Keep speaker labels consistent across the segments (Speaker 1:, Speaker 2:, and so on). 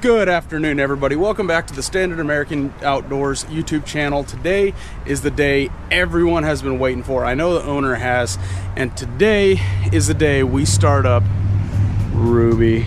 Speaker 1: Good afternoon, everybody. Welcome back to the Standard American Outdoors YouTube channel. Today is the day everyone has been waiting for. I know the owner has, and today is the day we start up Ruby.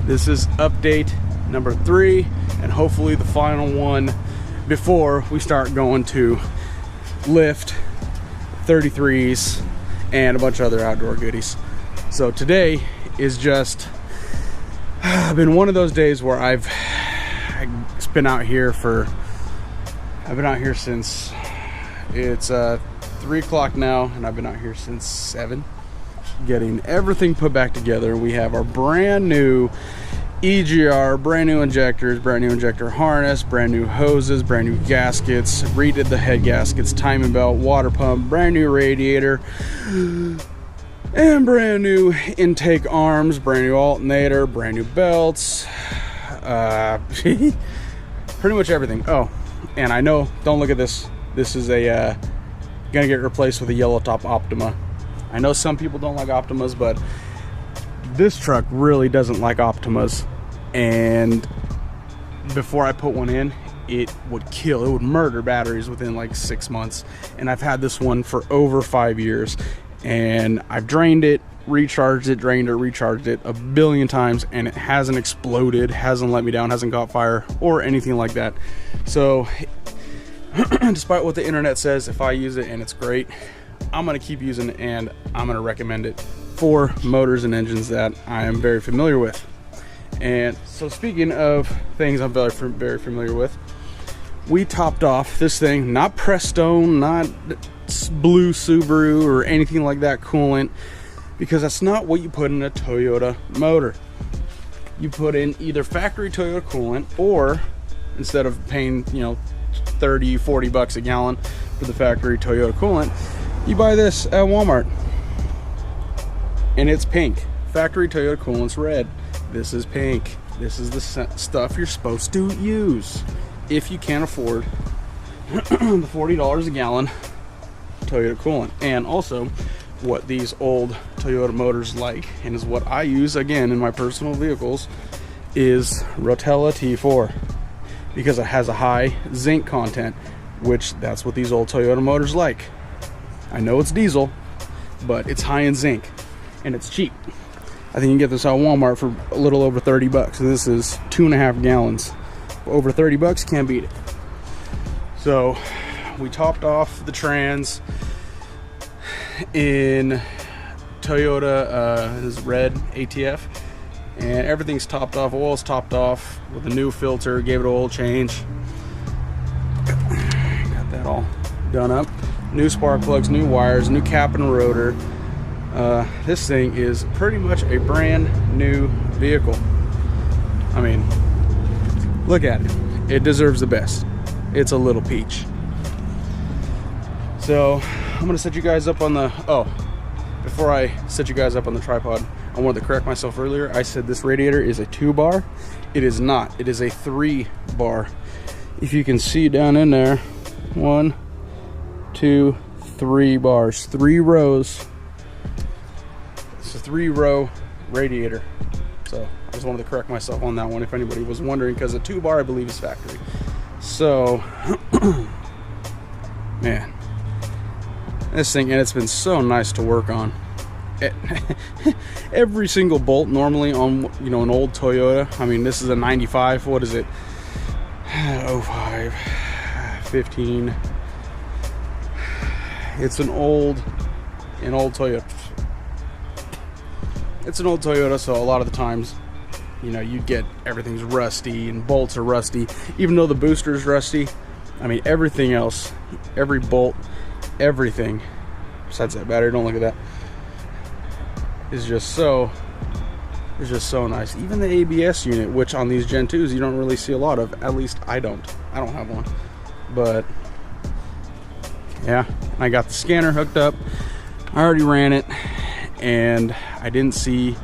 Speaker 1: This is update number 3, and hopefully the final one before we start going to lift 33s and a bunch of other outdoor goodies. So today is just been one of those days where I've been out here since it's 3 o'clock now, and I've been out here since 7, getting everything put back together. We have our brand new EGR, brand new injectors, brand new injector harness, brand new hoses, brand new gaskets, redid the head gaskets, timing belt, water pump, brand new radiator, and brand new intake arms, brand new alternator, brand new belts, pretty much everything. Oh, and I know, don't look at this. This is gonna get replaced with a yellow top Optima. I know some people don't like Optimas, but this truck really doesn't like Optimas. And before I put one in, it would murder batteries within like 6 months. And I've had this one for over 5 years. And I've drained it, recharged it, drained it, recharged it a billion times, and it hasn't exploded, hasn't let me down, hasn't caught fire or anything like that. So despite what the internet says, if I use it and it's great, I'm going to keep using it, and I'm going to recommend it for motors and engines that I am very familiar with. And so speaking of things I'm very familiar with, we topped off this thing, not Prestone, not blue Subaru or anything like that coolant, because that's not what you put in a Toyota motor. You put in either factory Toyota coolant, or instead of paying 30-40 bucks a gallon for the factory Toyota coolant, you buy this at Walmart, and it's pink. Factory Toyota coolant's red. This is pink. This is the stuff you're supposed to use if you can't afford the $40 a gallon Toyota coolant. And also, what these old Toyota motors like, and is what I use again in my personal vehicles, is Rotella T4, because it has a high zinc content, which that's what these old Toyota motors like. I know it's diesel, but it's high in zinc, and it's cheap. I think you can get this at Walmart for a little over 30 bucks, and this is 2.5 gallons. Over 30 bucks, can't beat it. So we topped off the trans in Toyota, this red ATF, and everything's topped off. Oil's topped off with a new filter, gave it an oil change, got that all done up. New spark plugs, new wires, new cap and rotor. This thing is pretty much a brand new vehicle. I mean, look at it. It deserves the best. It's a little peach. So I'm gonna set you guys up on the, before I set you guys up on the tripod, I wanted to correct myself earlier. I said this radiator is a 2-bar. It is not. It is a 3-bar. If you can see down in there, 1, 2, 3 bars, 3 rows. It's a 3-row radiator. So I just wanted to correct myself on that one if anybody was wondering, because a 2-bar I believe is factory. So man, this thing, and it's been so nice to work on. Every single bolt normally on an old Toyota, I mean, this is a 95, what is it, 05, 15, it's an old Toyota. It's an old Toyota, so a lot of the times, you get everything's rusty and bolts are rusty. Even though the booster's rusty, I mean, everything else, every bolt, everything, besides that battery, don't look at that, is just so nice. Even the ABS unit, which on these Gen 2s you don't really see a lot of, at least I don't have one. But yeah, I got the scanner hooked up. I already ran it, and I didn't see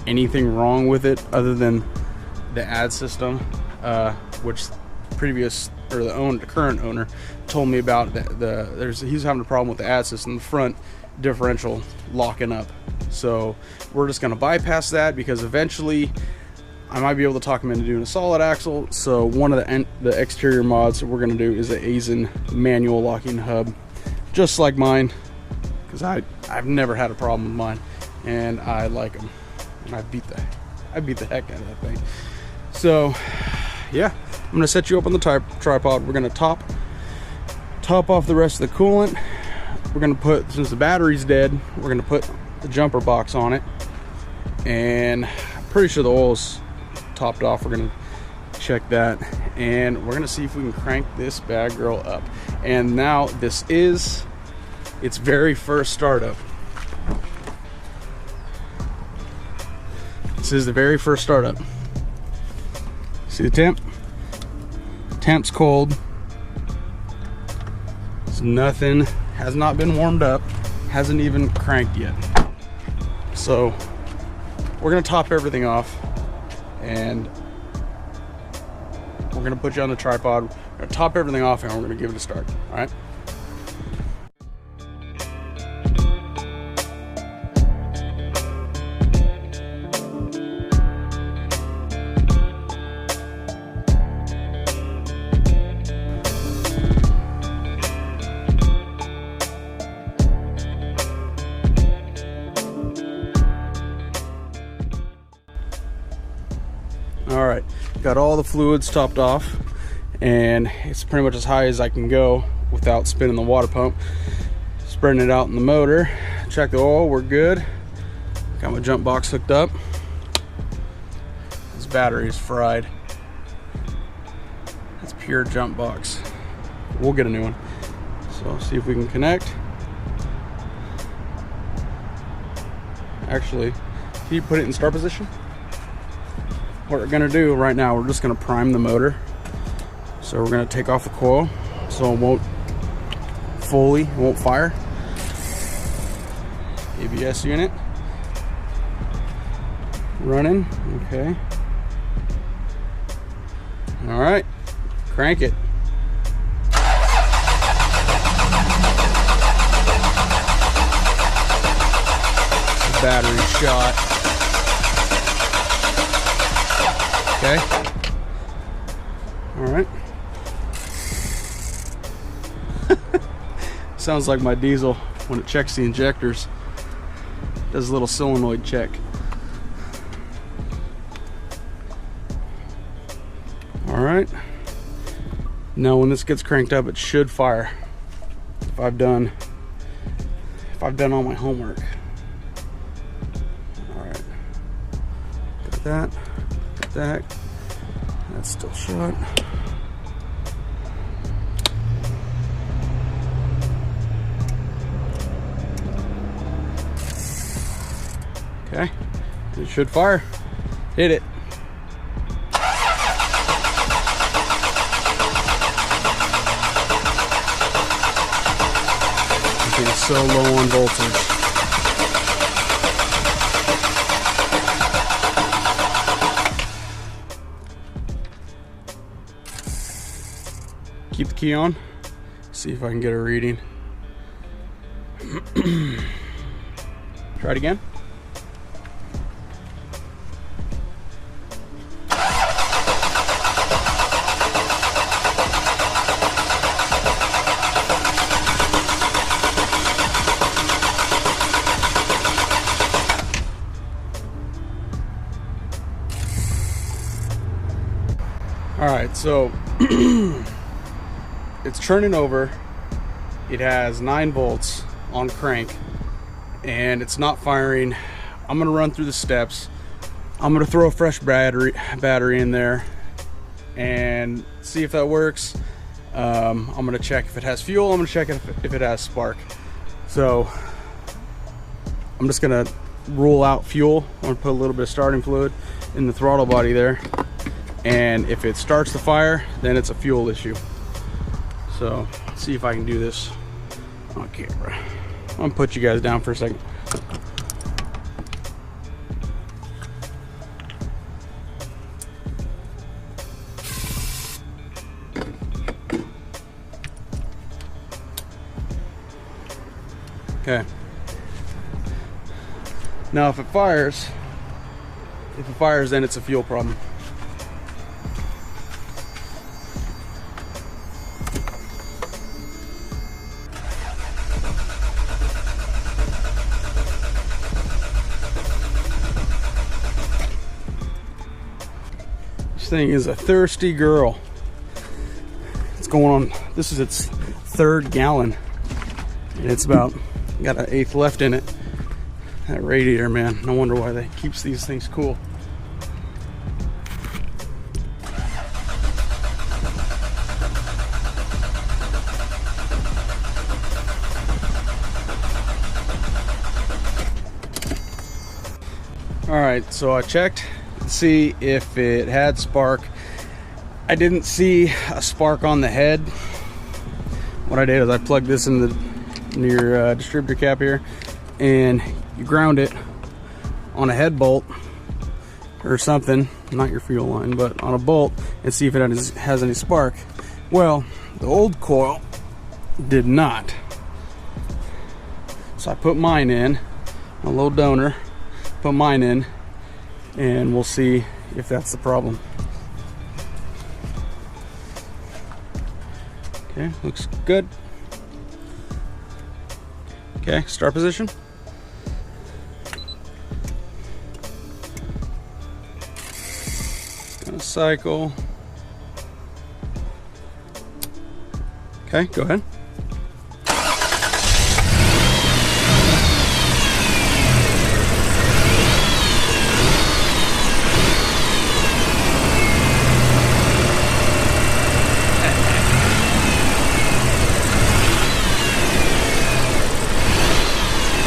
Speaker 1: anything wrong with it other than the ad system, which the current owner told me about. He's having a problem with the ad system, the front differential locking up. So we're just going to bypass that, because eventually I might be able to talk him into doing a solid axle. So one of the exterior mods that we're gonna do is the Aisin manual locking hub, just like mine, because I've never had a problem with mine, and I like them, and I beat the heck out of that thing. So yeah, I'm gonna set you up on the tripod. We're gonna top off the rest of the coolant. We're gonna put, since the battery's dead, we're gonna put the jumper box on it, and I'm pretty sure the oil's topped off. We're gonna check that, and we're gonna see if we can crank this bad girl up. And now this is its very first startup. This is the very first startup. See the temp? Temp's cold. It's nothing, has not been warmed up, hasn't even cranked yet. So we're gonna top everything off, and we're gonna put you on the tripod. We're gonna top everything off, and we're gonna give it a start. All right. All right, got all the fluids topped off, and it's pretty much as high as I can go without spinning the water pump. Spreading it out in the motor. Check the oil, we're good. Got my jump box hooked up. This battery is fried. That's pure jump box. We'll get a new one. So see if we can connect. Actually, can you put it in start position? What we're gonna do right now, we're just gonna prime the motor. So we're gonna take off the coil so it won't fire. ABS unit running, okay. All right, crank it. The battery shot. Okay. All right. Sounds like my diesel when it checks the injectors. Does a little solenoid check. All right. Now when this gets cranked up, it should fire. If I've done all my homework. All right. Got that. That's still shut. Okay, it should fire. Hit it. It's so low on voltage. Keep the key on. See if I can get a reading. Try it again. All right, so it's turning over. It has 9 volts on crank, and it's not firing. I'm gonna run through the steps. I'm gonna throw a fresh battery in there and see if that works. I'm gonna check if it has fuel. I'm gonna check if it has spark. So I'm just gonna rule out fuel. I'm gonna put a little bit of starting fluid in the throttle body there, and if it starts the fire, then it's a fuel issue. So let's see if I can do this on camera. I'm gonna put you guys down for a second. Okay. Now if it fires, If it fires, then it's a fuel problem. This thing is a thirsty girl. It's going on, this is its 3rd gallon. And it's about, got an 1/8 left in it. That radiator, man, no wonder why they keeps these things cool. All right, so I checked to see if it had spark. I didn't see a spark on the head. What I did is I plugged this in your distributor cap here, and you ground it on a head bolt or something, not your fuel line, but on a bolt, and see if it has any spark. Well, the old coil did not. So I put mine in, a low donor, put mine in, and we'll see if that's the problem. Okay, looks good. Okay, start position. Gonna cycle. Okay, go ahead.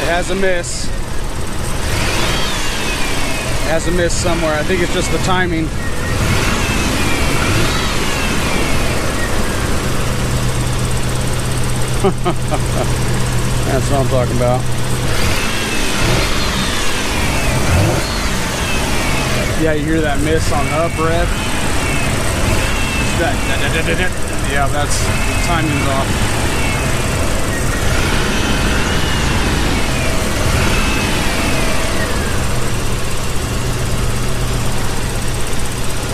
Speaker 1: Has a miss. It has a miss somewhere. I think it's just the timing. That's what I'm talking about. Yeah, you hear that miss on the up rev? Yeah, that's the timing's off.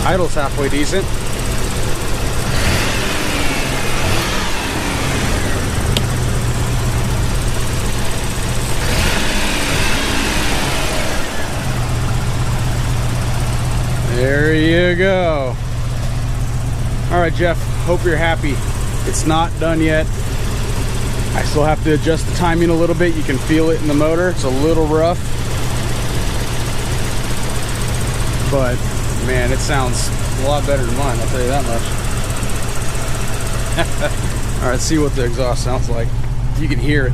Speaker 1: Idle's halfway decent. There you go. All right, Jeff, hope you're happy. It's not done yet. I still have to adjust the timing a little bit. You can feel it in the motor. It's a little rough, but man, it sounds a lot better than mine, I'll tell you that much. All right, let's see what the exhaust sounds like. You can hear it.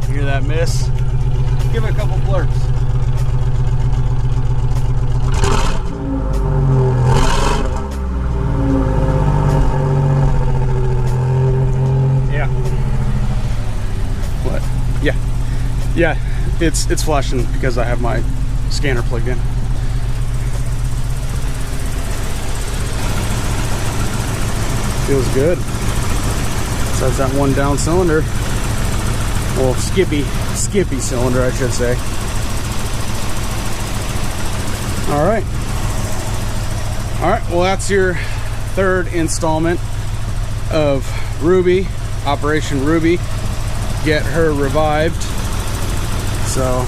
Speaker 1: Hear that miss? Give it a couple blurts. Yeah. What? Yeah. Yeah. It's flashing because I have my scanner plugged in. Feels good. Besides that one down cylinder. Well, skippy cylinder, I should say. All right. Well, that's your 3rd installment of Ruby, Operation Ruby. Get her revived. So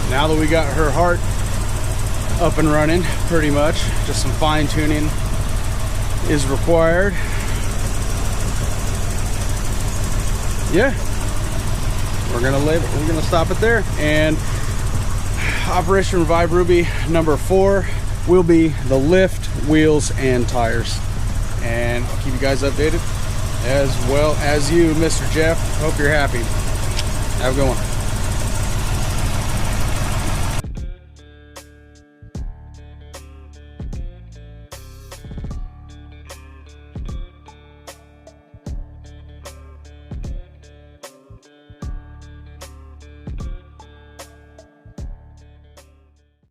Speaker 1: now that we got her heart up and running, pretty much, just some fine tuning is required. Yeah, we're gonna stop it there. And Operation Revive Ruby number 4 will be the lift, wheels, and tires. And I'll keep you guys updated, as well as you, Mr. Jeff. Hope you're happy. Have a good one.